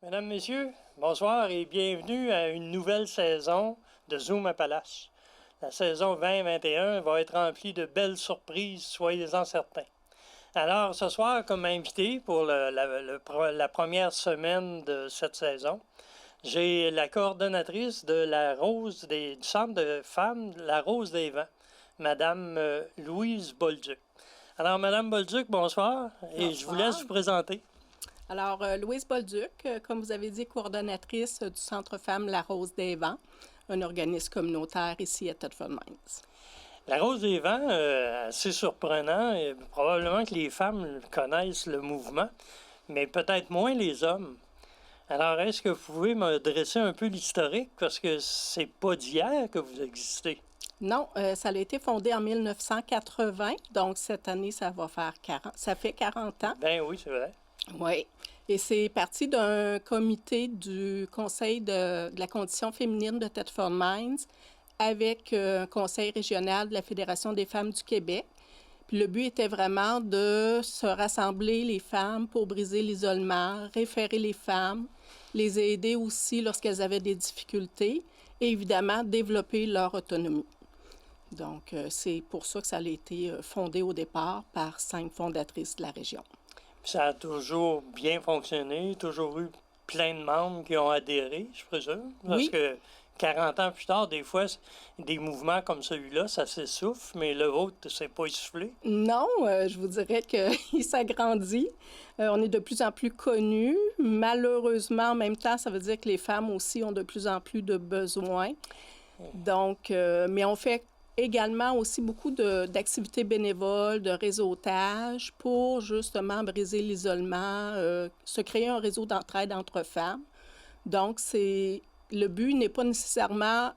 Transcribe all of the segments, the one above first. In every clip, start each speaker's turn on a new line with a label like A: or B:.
A: Mesdames, Messieurs, bonsoir et bienvenue à une nouvelle saison de Zoom Appalaches. La saison 2021 va être remplie de belles surprises, soyez-en certains. Alors, ce soir, comme invité pour la première semaine de cette saison, j'ai la coordonnatrice de du Centre de femmes La Rose des Vents, Madame Louise Bolduc. Alors, Madame Bolduc, bonsoir, et je vous laisse vous présenter.
B: Alors, Louise Bolduc, comme vous avez dit, coordonnatrice du Centre Femmes La Rose des Vents, un organisme communautaire ici à Thetford Mines.
A: La Rose des Vents, assez surprenant, et probablement que les femmes connaissent le mouvement, mais peut-être moins les hommes. Alors, est-ce que vous pouvez me dresser un peu l'historique, parce que c'est pas d'hier que vous existez?
B: Non, ça a été fondé en 1980, donc cette année, ça fait 40 ans.
A: Ben oui, c'est vrai.
B: Oui, et c'est parti d'un comité du Conseil de la condition féminine de Thetford Mines avec un conseil régional de la Fédération des femmes du Québec. Puis le but était vraiment de se rassembler les femmes pour briser l'isolement, référer les femmes, les aider aussi lorsqu'elles avaient des difficultés et évidemment développer leur autonomie. Donc, c'est pour ça que ça a été fondé au départ par 5 fondatrices de la région.
A: Ça a toujours bien fonctionné, toujours eu plein de membres qui ont adhéré, je présume. Parce que 40 ans plus tard, des fois, des mouvements comme celui-là, ça s'essouffle, mais le vôtre, c'est pas essoufflé.
B: Non, je vous dirais qu'il s'agrandit. On est de plus en plus connus. Malheureusement, en même temps, ça veut dire que les femmes aussi ont de plus en plus de besoins. Donc, mais on fait également aussi beaucoup d'activités bénévoles, de réseautage pour justement briser l'isolement, se créer un réseau d'entraide entre femmes. Donc, le but n'est pas nécessairement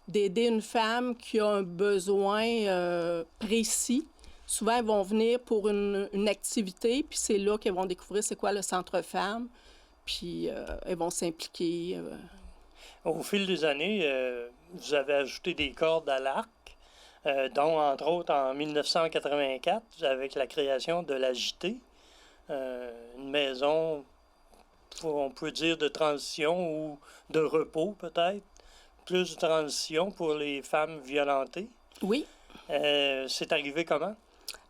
B: d'aider une femme qui a un besoin précis. Souvent, elles vont venir pour une activité, puis c'est là qu'elles vont découvrir c'est quoi le centre femmes, puis elles vont s'impliquer.
A: Au fil des années, vous avez ajouté des cordes à l'arc, dont, entre autres, en 1984, avec la création de la JT, une maison, on peut dire, de transition ou de repos, peut-être, plus de transition pour les femmes violentées.
B: Oui.
A: C'est arrivé comment?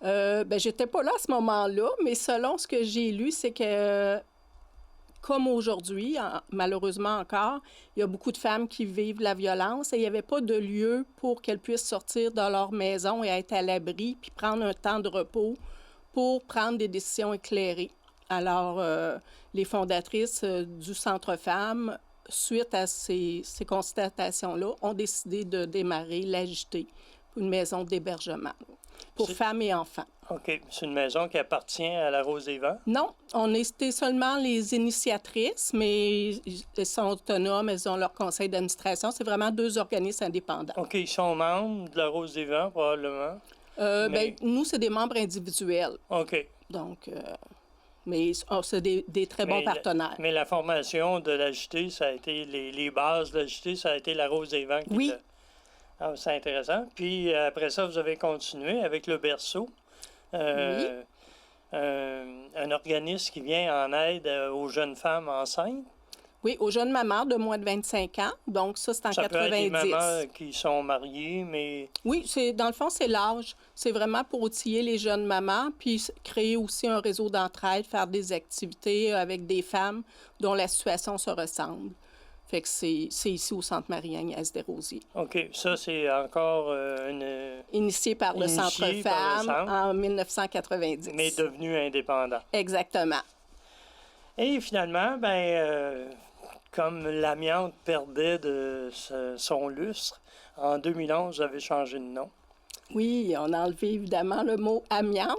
B: J'étais pas là à ce moment-là, mais selon ce que j'ai lu, c'est que comme aujourd'hui, malheureusement encore, il y a beaucoup de femmes qui vivent la violence et il n'y avait pas de lieu pour qu'elles puissent sortir de leur maison et être à l'abri, puis prendre un temps de repos pour prendre des décisions éclairées. Alors, les fondatrices du Centre Femmes, suite à ces constatations-là, ont décidé de démarrer l'AJT, une maison d'hébergement pour femmes et enfants.
A: OK. C'est une maison qui appartient à la Rose des Vents?
B: Non, on était seulement les initiatrices, mais elles sont autonomes, elles ont leur conseil d'administration. C'est vraiment 2 organismes indépendants.
A: OK. Ils sont membres de la Rose des Vents, probablement?
B: Nous, c'est des membres individuels.
A: OK.
B: Donc, mais c'est des très bons partenaires.
A: Mais la formation de la JT, ça a été les bases de la JT, ça a été la Rose des Vents qui Ah, c'est intéressant. Puis après ça, vous avez continué avec le Berceau. Un organisme qui vient en aide aux jeunes femmes enceintes.
B: Oui, aux jeunes mamans de moins de 25 ans. Donc, ça, c'est en 90.
A: Ça peut être des mamans qui sont mariées, mais...
B: Oui, dans le fond, c'est l'âge. C'est vraiment pour outiller les jeunes mamans, puis créer aussi un réseau d'entraide, faire des activités avec des femmes dont la situation se ressemble. Fait que c'est ici au Centre Marie-Agnès Desrosiers.
A: OK. Ça, c'est encore
B: initié par le Centre Femmes en 1990.
A: Mais devenu indépendant.
B: Exactement.
A: Et finalement, comme l'amiante perdait de son lustre, en 2011, vous avez changé de nom.
B: Oui, on a enlevé évidemment le mot amiante,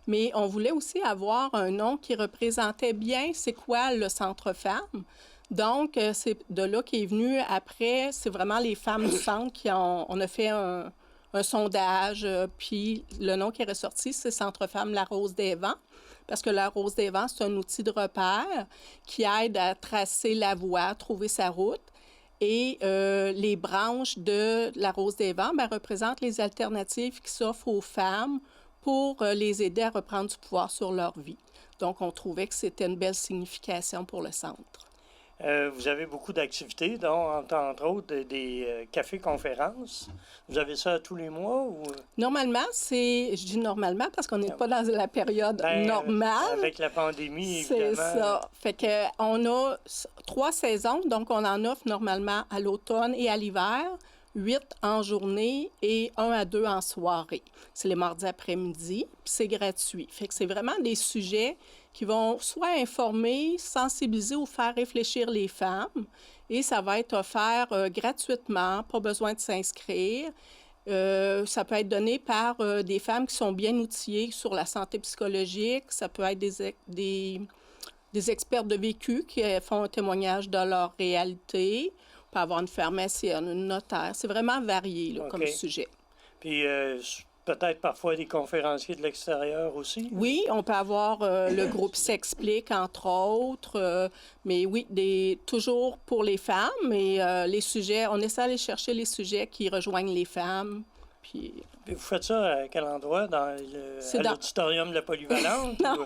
B: mais on voulait aussi avoir un nom qui représentait bien c'est quoi le Centre Femmes. Donc, c'est de là qu'est venu après, c'est vraiment les femmes du centre on a fait un sondage, puis le nom qui est ressorti, c'est Centre Femmes La Rose des Vents, parce que la Rose des Vents, c'est un outil de repère qui aide à tracer la voie, trouver sa route. Et les branches de la Rose des Vents représentent les alternatives qui s'offrent aux femmes pour les aider à reprendre du pouvoir sur leur vie. Donc, on trouvait que c'était une belle signification pour le centre.
A: Vous avez beaucoup d'activités, dont, entre autres, des cafés-conférences. Vous avez ça tous les mois ou...
B: Normalement, je dis normalement parce qu'on n'est pas dans la période
A: Ben,
B: normale.
A: avec la pandémie,
B: C'est
A: évidemment.
B: ça. Fait que on a 3 saisons, donc on en offre normalement à l'automne et à l'hiver, 8 en journée et 1 à 2 en soirée. C'est les mardis après-midi, puis c'est gratuit. Fait que c'est vraiment des sujets qui vont soit informer, sensibiliser ou faire réfléchir les femmes. Et ça va être offert gratuitement, pas besoin de s'inscrire. Ça peut être donné par des femmes qui sont bien outillées sur la santé psychologique. Ça peut être des experts de vécu qui font un témoignage de leur réalité. On peut avoir une pharmacienne, une notaire. C'est vraiment varié là, comme sujet.
A: Puis peut-être parfois des conférenciers de l'extérieur aussi?
B: Oui, on peut avoir le groupe S'explique, entre autres. Mais oui, toujours pour les femmes. Et les sujets, on essaie d'aller chercher les sujets qui rejoignent les femmes. Puis
A: vous faites ça à quel endroit? À l'auditorium de la Polyvalente?
B: Non,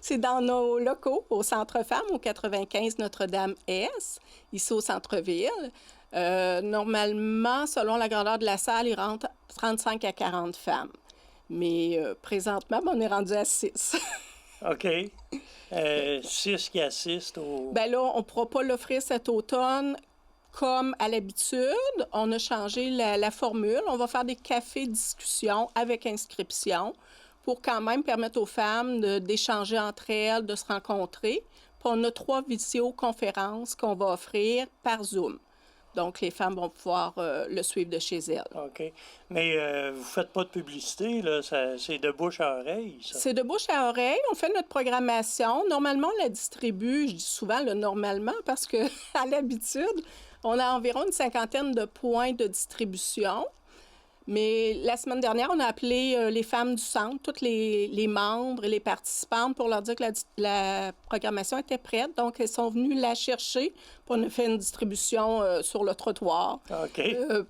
B: c'est dans nos locaux, au Centre Femmes, au 95 Notre-Dame-Est, ici au centre-ville. Normalement, selon la grandeur de la salle, il rentre 35 à 40 femmes. Mais présentement, on est rendu à 6.
A: OK. 6 qui assistent au...
B: Bien là, on ne pourra pas l'offrir cet automne comme à l'habitude. On a changé la formule. On va faire des cafés-discussions avec inscription pour quand même permettre aux femmes d'échanger entre elles, de se rencontrer. Puis on a 3 visioconférences qu'on va offrir par Zoom. Donc, les femmes vont pouvoir le suivre de chez elles.
A: OK. Mais vous ne faites pas de publicité, là? C'est de bouche à oreille, ça?
B: C'est de bouche à oreille. On fait notre programmation. Normalement, on la distribue, je dis souvent le normalement, parce que à l'habitude, on a environ une 50aine de points de distribution. Mais la semaine dernière, on a appelé les femmes du centre, tous les membres et les participantes pour leur dire que la programmation était prête. Donc, elles sont venues la chercher. Puis on a fait une distribution sur le trottoir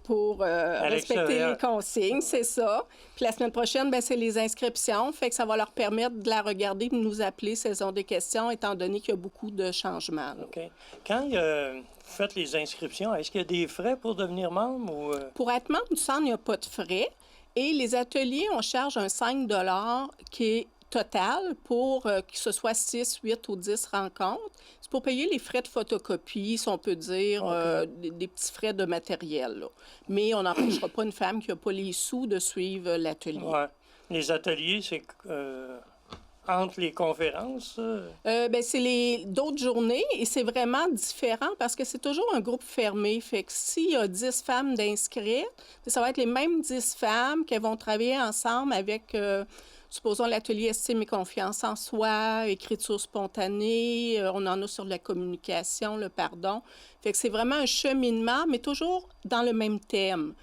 B: pour respecter les consignes, c'est ça. Puis la semaine prochaine, c'est les inscriptions. Fait que ça va leur permettre de la regarder et de nous appeler si elles ont des questions, étant donné qu'il y a beaucoup de changements. Là.
A: OK. Quand vous faites les inscriptions, est-ce qu'il y a des frais pour devenir membre? Ou...
B: Pour être membre du centre, il n'y a pas de frais. Et les ateliers, on charge un 5 qui est total pour que ce soit 6, 8 ou 10 rencontres. C'est pour payer les frais de photocopie, si on peut dire, des petits frais de matériel. Là. Mais on n'empêchera pas une femme qui n'a pas les sous de suivre l'atelier.
A: Ouais. Les ateliers, c'est... entre les conférences?
B: C'est d'autres journées et c'est vraiment différent parce que c'est toujours un groupe fermé. Fait que s'il y a 10 femmes d'inscrites, ça va être les mêmes 10 femmes qui vont travailler ensemble avec, supposons, l'atelier Estime et confiance en soi, écriture spontanée, on en a sur la communication, le pardon. Fait que c'est vraiment un cheminement, mais toujours dans le même thème.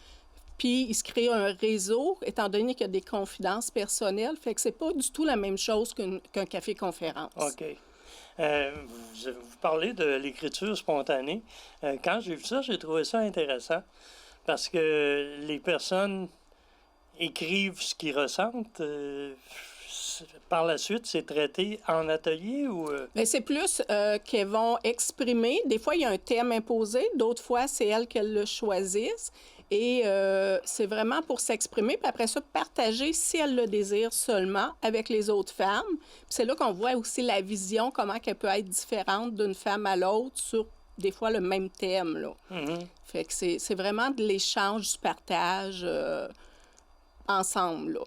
B: Puis, il se crée un réseau, étant donné qu'il y a des confidences personnelles. Fait que c'est pas du tout la même chose qu'un café-conférence.
A: OK. Vous parlez de l'écriture spontanée. Quand j'ai vu ça, j'ai trouvé ça intéressant parce que les personnes écrivent ce qu'ils ressentent. Par la suite, c'est traité en atelier ou...
B: Bien, c'est plus qu'elles vont exprimer. Des fois, il y a un thème imposé. D'autres fois, c'est elles qu'elles le choisissent. Et c'est vraiment pour s'exprimer, puis après ça, partager, si elle le désire seulement, avec les autres femmes. Puis c'est là qu'on voit aussi la vision, comment elle peut être différente d'une femme à l'autre sur, des fois, le même thème. Là.
A: Mm-hmm.
B: Fait que c'est vraiment de l'échange, du partage ensemble. Là.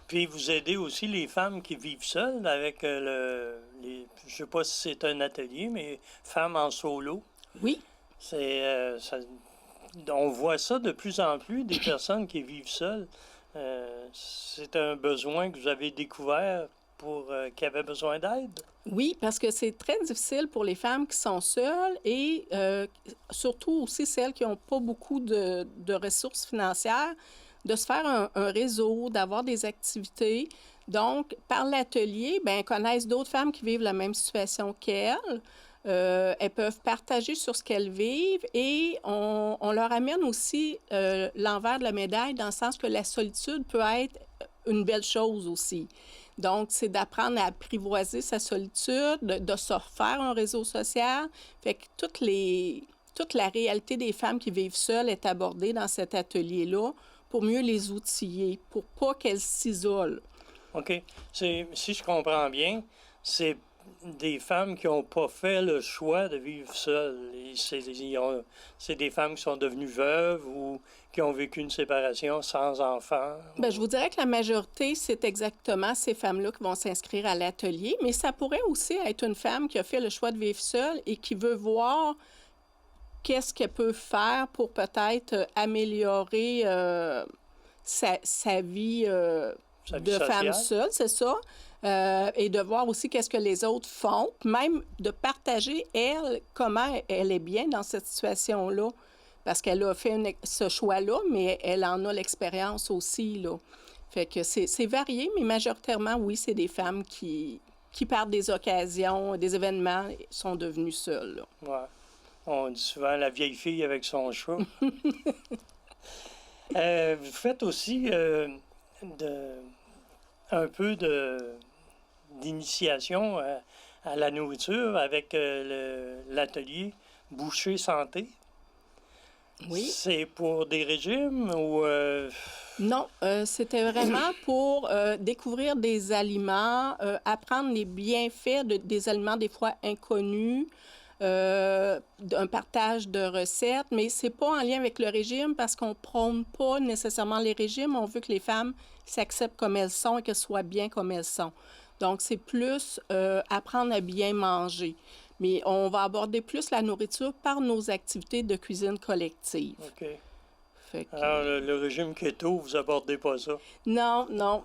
A: Puis vous aidez aussi les femmes qui vivent seules avec je ne sais pas si c'est un atelier, mais femmes en solo.
B: Oui.
A: On voit ça de plus en plus, des personnes qui vivent seules. C'est un besoin que vous avez découvert qui avaient besoin d'aide?
B: Oui, parce que c'est très difficile pour les femmes qui sont seules et surtout aussi celles qui n'ont pas beaucoup de ressources financières, de se faire un réseau, d'avoir des activités. Donc, par l'atelier, elles connaissent d'autres femmes qui vivent la même situation qu'elles. Elles peuvent partager sur ce qu'elles vivent et on leur amène aussi l'envers de la médaille dans le sens que la solitude peut être une belle chose aussi. Donc, c'est d'apprendre à apprivoiser sa solitude, de se refaire un réseau social. Fait que toute la réalité des femmes qui vivent seules est abordée dans cet atelier-là pour mieux les outiller, pour pas qu'elles s'isolent.
A: OK. Si je comprends bien, c'est des femmes qui n'ont pas fait le choix de vivre seules. C'est des femmes qui sont devenues veuves ou qui ont vécu une séparation sans enfants.
B: Bien, je vous dirais que la majorité, c'est exactement ces femmes-là qui vont s'inscrire à l'atelier, mais ça pourrait aussi être une femme qui a fait le choix de vivre seule et qui veut voir qu'est-ce qu'elle peut faire pour peut-être améliorer sa vie de femme seule, c'est ça. Et de voir aussi qu'est-ce que les autres font, même de partager, elle, comment elle est bien dans cette situation-là. Parce qu'elle a fait ce choix-là, mais elle en a l'expérience aussi, là. Fait que c'est varié, mais majoritairement, oui, c'est des femmes qui partent des occasions, des événements, sont devenues seules, là.
A: Ouais. On dit souvent la vieille fille avec son chat. Vous faites aussi un peu d'initiation à la nourriture avec l'atelier Boucher Santé.
B: Oui.
A: C'est pour des régimes ou...
B: Non, c'était vraiment pour découvrir des aliments, apprendre les bienfaits des aliments des fois inconnus, un partage de recettes, mais c'est pas en lien avec le régime parce qu'on prône pas nécessairement les régimes. On veut que les femmes s'acceptent comme elles sont et qu'elles soient bien comme elles sont. Donc, c'est plus apprendre à bien manger. Mais on va aborder plus la nourriture par nos activités de cuisine collective.
A: OK.
B: Fait que...
A: Alors, le régime keto, vous abordez pas ça?
B: Non, non.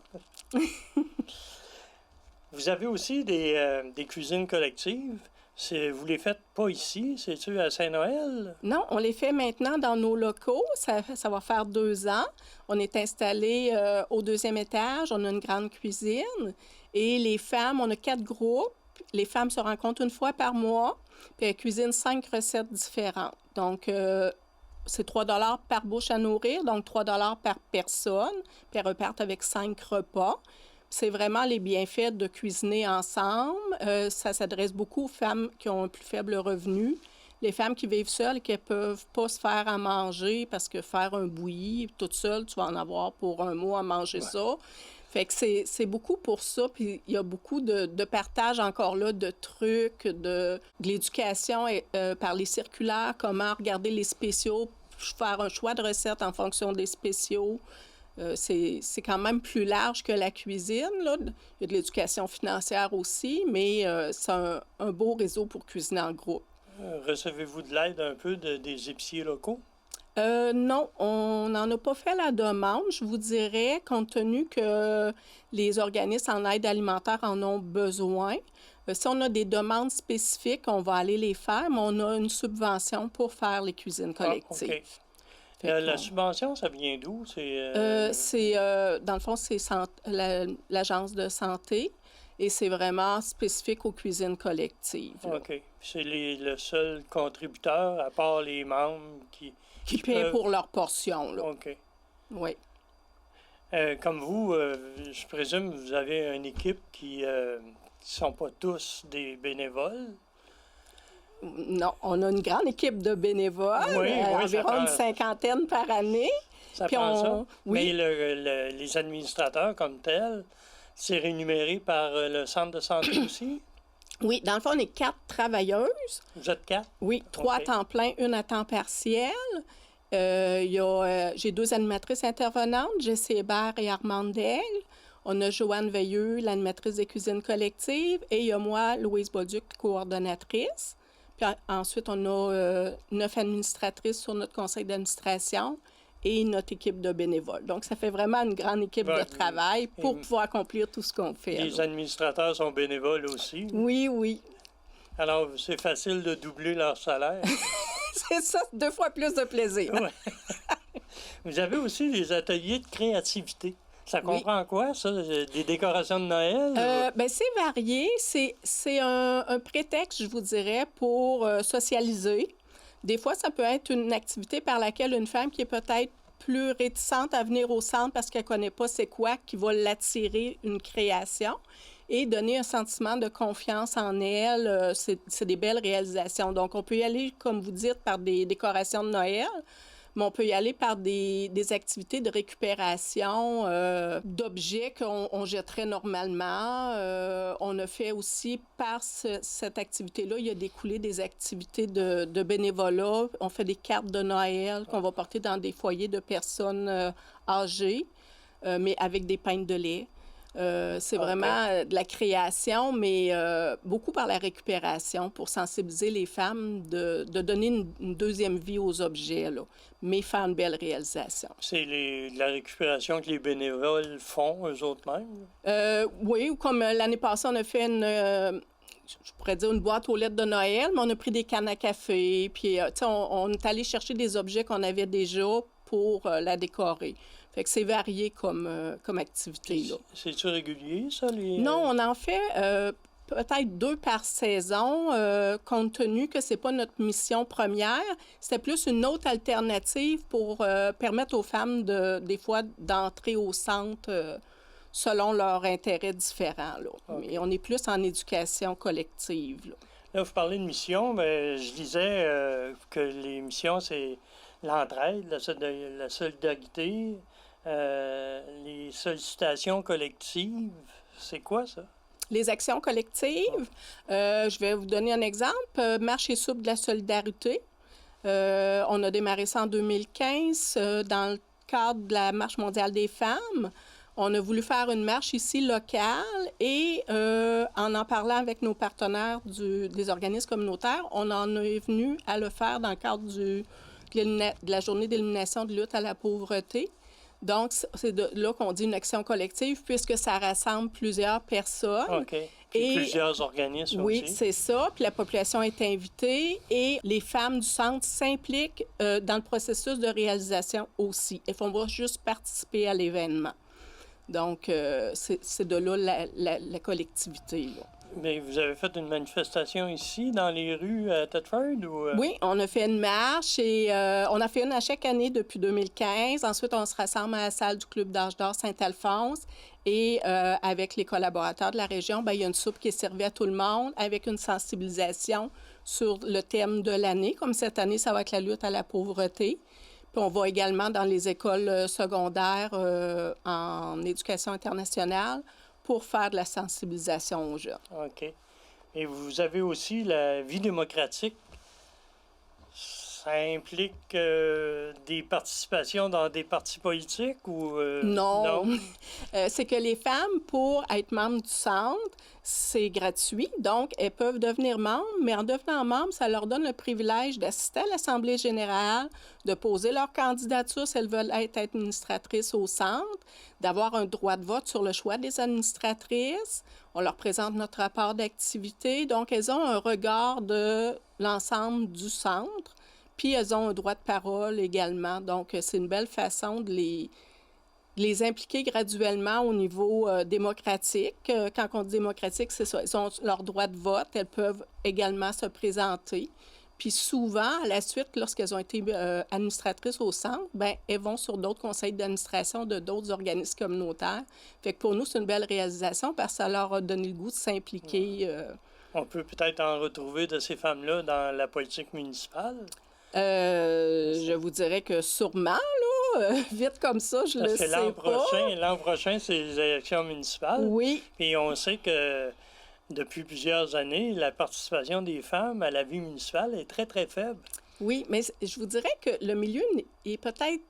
A: Vous avez aussi des cuisines collectives. Vous les faites pas ici, c'est-tu à Saint-Noël?
B: Non, on les fait maintenant dans nos locaux. Ça va faire 2 ans. On est installé au 2e étage. On a une grande cuisine. Et les femmes, on a 4 groupes. Les femmes se rencontrent une fois par mois. Puis elles cuisinent 5 recettes différentes. Donc, c'est 3 $ par bouche à nourrir, donc 3 $ par personne. Puis elles repartent avec 5 repas. C'est vraiment les bienfaits de cuisiner ensemble. Ça s'adresse beaucoup aux femmes qui ont un plus faible revenu. Les femmes qui vivent seules et qui ne peuvent pas se faire à manger parce que faire un bouilli toute seule, tu vas en avoir pour un mois à manger ça. Fait que c'est beaucoup pour ça. Puis il y a beaucoup de partage encore là, de trucs, de l'éducation par les circulaires, comment regarder les spéciaux, faire un choix de recette en fonction des spéciaux. C'est quand même plus large que la cuisine, là. Il y a de l'éducation financière aussi, mais c'est un beau réseau pour cuisiner en groupe.
A: Recevez-vous de l'aide un peu des épiciers locaux?
B: Non, on n'en a pas fait la demande, je vous dirais, compte tenu que les organismes en aide alimentaire en ont besoin. Si on a des demandes spécifiques, on va aller les faire, mais on a une subvention pour faire les cuisines collectives.
A: Ah, OK. La subvention, ça vient d'où?
B: Dans le fond, c'est l'Agence de santé et c'est vraiment spécifique aux cuisines collectives. Là.
A: OK. C'est le seul contributeur, à part les membres qui
B: paient pour leur portion. Là.
A: OK.
B: Oui.
A: Comme vous, je présume que vous avez une équipe qui ne sont pas tous des bénévoles?
B: Non, on a une grande équipe de bénévoles, environ une 50aine par année.
A: Ça prend ça. Oui. Mais les administrateurs comme tels, c'est rémunéré par le centre de santé aussi?
B: Oui, dans le fond, on est 4 travailleuses.
A: Vous êtes 4?
B: Oui, 3 à temps plein, 1 à temps partiel. J'ai 2 animatrices intervenantes, Jessie Hébert et Armande Daigle. On a Joanne Veilleux, l'animatrice des cuisines collectives, et il y a moi, Louise Bolduc, coordonnatrice. Puis ensuite, on a 9 administratrices sur notre conseil d'administration et notre équipe de bénévoles. Donc, ça fait vraiment une grande équipe de travail pour pouvoir accomplir tout ce qu'on fait.
A: Les administrateurs sont bénévoles aussi?
B: Oui, oui.
A: Alors, c'est facile de doubler leur salaire?
B: C'est ça, 2 fois plus de plaisir.
A: Ouais. Vous avez aussi des ateliers de créativité. Ça comprend quoi, ça? Des décorations de Noël?
B: Bien, c'est varié. C'est un prétexte, je vous dirais, pour socialiser. Des fois, ça peut être une activité par laquelle une femme qui est peut-être plus réticente à venir au centre parce qu'elle ne connaît pas c'est quoi qui va l'attirer une création et donner un sentiment de confiance en elle. C'est des belles réalisations. Donc, on peut y aller, comme vous dites, par des décorations de Noël, mais on peut y aller par des activités de récupération d'objets qu'on jetterait normalement. On a fait aussi, par cette activité-là, il y a découlé des activités de bénévolat. On fait des cartes de Noël qu'on va porter dans des foyers de personnes âgées, mais avec des peintes de lait. C'est vraiment de la création, mais beaucoup par la récupération pour sensibiliser les femmes de donner une deuxième vie aux objets, là, mais faire une belle réalisation.
A: C'est la récupération que les bénévoles font eux autres mêmes?
B: Oui, comme l'année passée, on a fait je pourrais dire une boîte aux lettres de Noël, mais on a pris des cannes à café, puis on est allé chercher des objets qu'on avait déjà pour la décorer. Fait que c'est varié comme activité, là.
A: C'est-tu régulier, ça?
B: Non, on en fait peut-être 2 par saison, compte tenu que c'est pas notre mission première. C'était plus une autre alternative pour permettre aux femmes, des fois, d'entrer au centre selon leurs intérêts différents, là. Okay. Mais on est plus en éducation collective, là.
A: Là, vous parlez de mission, mais je disais que les missions, c'est l'entraide, la solidarité, les sollicitations collectives. C'est quoi, ça?
B: Les actions collectives, je vais vous donner un exemple. Marche et soupe de la solidarité. On a démarré ça en 2015 dans le cadre de la Marche mondiale des femmes. On a voulu faire une marche ici locale et en parlant avec nos partenaires des organismes communautaires, on en est venu à le faire dans le cadre de la journée d'élimination de lutte à la pauvreté. Donc, c'est de là qu'on dit une action collective, puisque ça rassemble plusieurs personnes.
A: OK. Puis plusieurs organismes
B: oui,
A: aussi.
B: Oui, c'est ça. Puis la population est invitée et les femmes du centre s'impliquent dans le processus de réalisation aussi. Elles ne font pas juste participer à l'événement. Donc, c'est de là la collectivité, là.
A: Mais vous avez fait une manifestation ici, dans les rues à Thetford? Ou...
B: Oui, on a fait une marche et on a fait une à chaque année depuis 2015. Ensuite, on se rassemble à la salle du Club d'Âge d'Or Saint-Alphonse et avec les collaborateurs de la région, bien, il y a une soupe qui est servie à tout le monde avec une sensibilisation sur le thème de l'année. Comme cette année, ça va être la lutte à la pauvreté. Puis on va également dans les écoles secondaires en éducation internationale pour faire de la sensibilisation aux jeunes.
A: OK. Et vous avez aussi la vie démocratique. Ça implique des participations dans des partis politiques ou...
B: Non. C'est que les femmes, pour être membres du centre, c'est gratuit. Donc, elles peuvent devenir membres, mais en devenant membres, ça leur donne le privilège d'assister à l'Assemblée générale, de poser leur candidature si elles veulent être administratrices au centre, d'avoir un droit de vote sur le choix des administratrices. On leur présente notre rapport d'activité. Donc, elles ont un regard de l'ensemble du centre. Puis, elles ont un droit de parole également. Donc, c'est une belle façon de les impliquer graduellement au niveau démocratique. Quand on dit démocratique, c'est ça. Elles ont leur droit de vote. Elles peuvent également se présenter. Puis souvent, à la suite, lorsqu'elles ont été administratrices au centre, bien, elles vont sur d'autres conseils d'administration de d'autres organismes communautaires. Fait que pour nous, c'est une belle réalisation parce que ça leur a donné le goût de s'impliquer.
A: On peut peut-être en retrouver de ces femmes-là dans la politique municipale?
B: Je vous dirais que sûrement, là, vite comme ça, je le sais pas.
A: L'an prochain, c'est les élections municipales.
B: Oui.
A: Et on sait que depuis plusieurs années, la participation des femmes à la vie municipale est très, très faible.
B: Oui, mais je vous dirais que le milieu est peut-être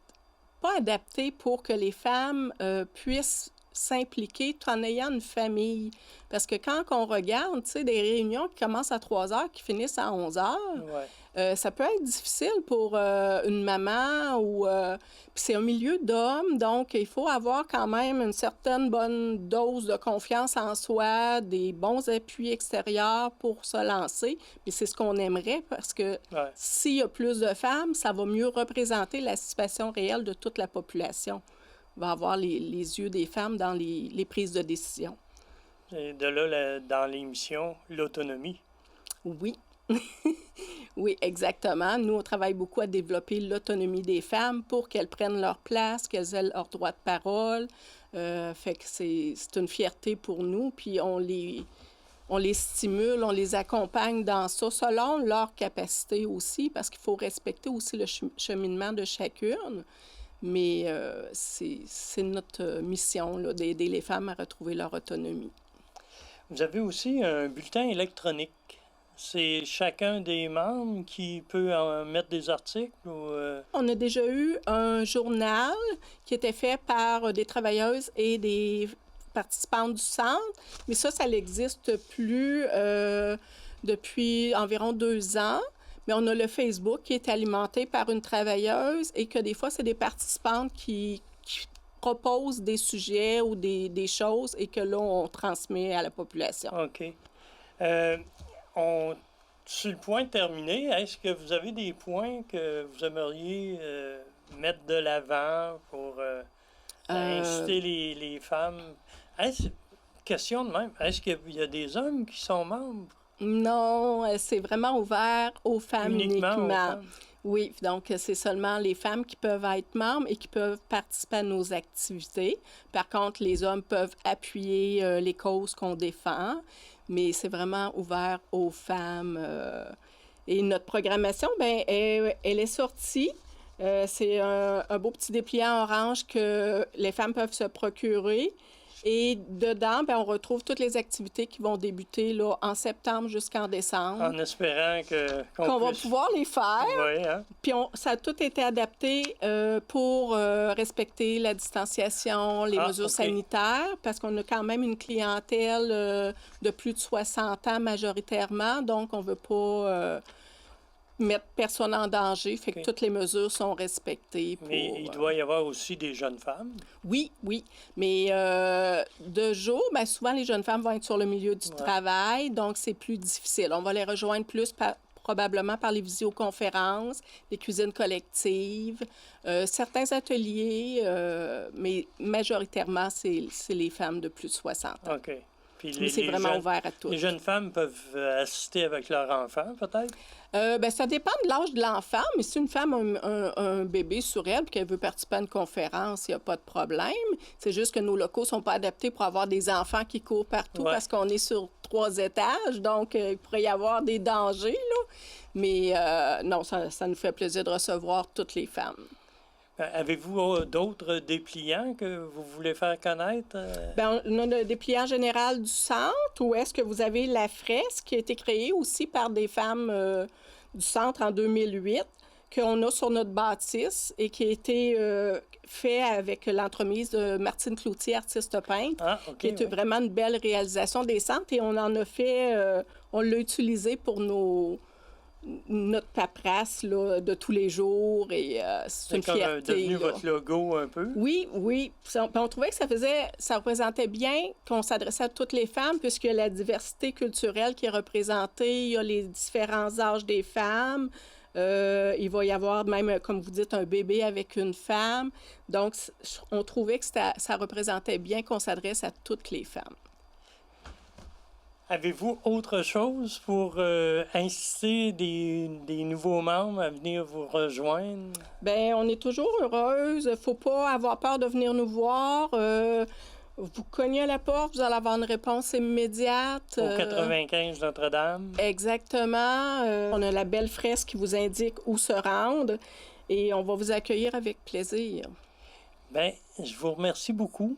B: pas adapté pour que les femmes puissent s'impliquer tout en ayant une famille. Parce que quand on regarde, tu sais, des réunions qui commencent à 3 heures, qui finissent à 11 heures, ça peut être difficile pour une maman ou... Puis c'est un milieu d'hommes, donc il faut avoir quand même une certaine bonne dose de confiance en soi, des bons appuis extérieurs pour se lancer. Puis c'est ce qu'on aimerait parce que s'il y a plus de femmes, ça va mieux représenter la situation réelle de toute la population. On va avoir les yeux des femmes dans les prises de décision.
A: Et de là, dans l'émission, l'autonomie.
B: Oui. Oui, exactement. Nous, on travaille beaucoup à développer l'autonomie des femmes pour qu'elles prennent leur place, qu'elles aient leur droit de parole. Fait que c'est une fierté pour nous. Puis on les stimule, on les accompagne dans ça selon leur capacité aussi, parce qu'il faut respecter aussi le cheminement de chacune. Mais c'est notre mission là, d'aider les femmes à retrouver leur autonomie.
A: Vous avez aussi un bulletin électronique. C'est chacun des membres qui peut en mettre des articles ou...
B: On a déjà eu un journal qui était fait par des travailleuses et des participantes du centre, mais ça n'existe plus depuis environ 2 ans. Mais on a le Facebook qui est alimenté par une travailleuse et que des fois, c'est des participantes qui proposent des sujets ou des choses et que là, on transmet à la population.
A: OK. Sur le point de terminer, est-ce que vous avez des points que vous aimeriez mettre de l'avant pour inciter les femmes? Question de même, est-ce qu'il y a des hommes qui sont membres?
B: Non, c'est vraiment ouvert aux femmes uniquement.
A: Aux femmes?
B: Oui, donc c'est seulement les femmes qui peuvent être membres et qui peuvent participer à nos activités. Par contre, les hommes peuvent appuyer les causes qu'on défend, mais c'est vraiment ouvert aux femmes. Et notre programmation, bien, elle est sortie. C'est un beau petit dépliant orange que les femmes peuvent se procurer. Et dedans, bien, on retrouve toutes les activités qui vont débuter là, en septembre jusqu'en décembre.
A: En espérant
B: qu'on va pouvoir les faire.
A: Oui, hein?
B: Puis ça a tout été adapté pour respecter la distanciation, les mesures sanitaires, parce qu'on a quand même une clientèle de plus de 60 ans majoritairement, donc on ne veut pas mettre personne en danger, fait que toutes les mesures sont respectées.
A: Mais il doit y avoir aussi des jeunes femmes?
B: Oui, mais de jour, bien, souvent les jeunes femmes vont être sur le milieu du travail, donc c'est plus difficile. On va les rejoindre plus probablement par les visioconférences, les cuisines collectives, certains ateliers, mais majoritairement, c'est les femmes de plus de 60 ans.
A: OK.
B: Mais c'est vraiment ouvert à tous.
A: Les jeunes femmes peuvent assister avec leur enfant, peut-être?
B: Bien, ça dépend de l'âge de l'enfant, mais si une femme a un bébé sur elle et qu'elle veut participer à une conférence, il n'y a pas de problème. C'est juste que nos locaux ne sont pas adaptés pour avoir des enfants qui courent partout parce qu'on est sur 3 étages, donc il pourrait y avoir des dangers, là. Mais non, ça nous fait plaisir de recevoir toutes les femmes.
A: Avez-vous d'autres dépliants que vous voulez faire connaître?
B: Bien, on a le dépliant général du centre, où est-ce que vous avez la fresque qui a été créée aussi par des femmes du centre en 2008, qu'on a sur notre bâtisse et qui a été fait avec l'entremise de Martine Cloutier, artiste peintre, qui est vraiment une belle réalisation des centres. Et on en a fait, on l'a utilisé pour notre paperasse là, de tous les jours et c'est une fierté.
A: C'est devenu votre logo un peu?
B: Oui. On trouvait que ça représentait bien qu'on s'adressait à toutes les femmes puisque la diversité culturelle qui est représentée, il y a les différents âges des femmes, il va y avoir même, comme vous dites, un bébé avec une femme. Donc, on trouvait que ça représentait bien qu'on s'adresse à toutes les femmes.
A: Avez-vous autre chose pour inciter des nouveaux membres à venir vous rejoindre? Bien,
B: on est toujours heureuse. Il ne faut pas avoir peur de venir nous voir. Vous cognez à la porte, vous allez avoir une réponse immédiate.
A: Au 95 Notre-Dame.
B: Exactement. On a la belle fresque qui vous indique où se rendre et on va vous accueillir avec plaisir.
A: Bien, je vous remercie beaucoup.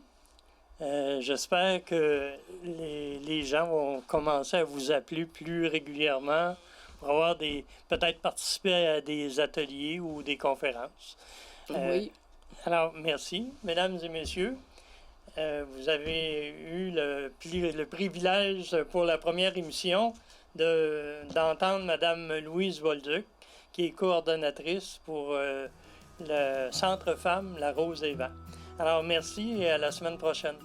A: J'espère que les gens vont commencer à vous appeler plus régulièrement pour avoir peut-être participer à des ateliers ou des conférences.
B: Oui.
A: Alors, merci, mesdames et messieurs. Vous avez eu le privilège pour la première émission d'entendre Mme Louise Bolduc, qui est coordonnatrice pour le Centre Femmes La Rose des Vents. Alors, merci et à la semaine prochaine.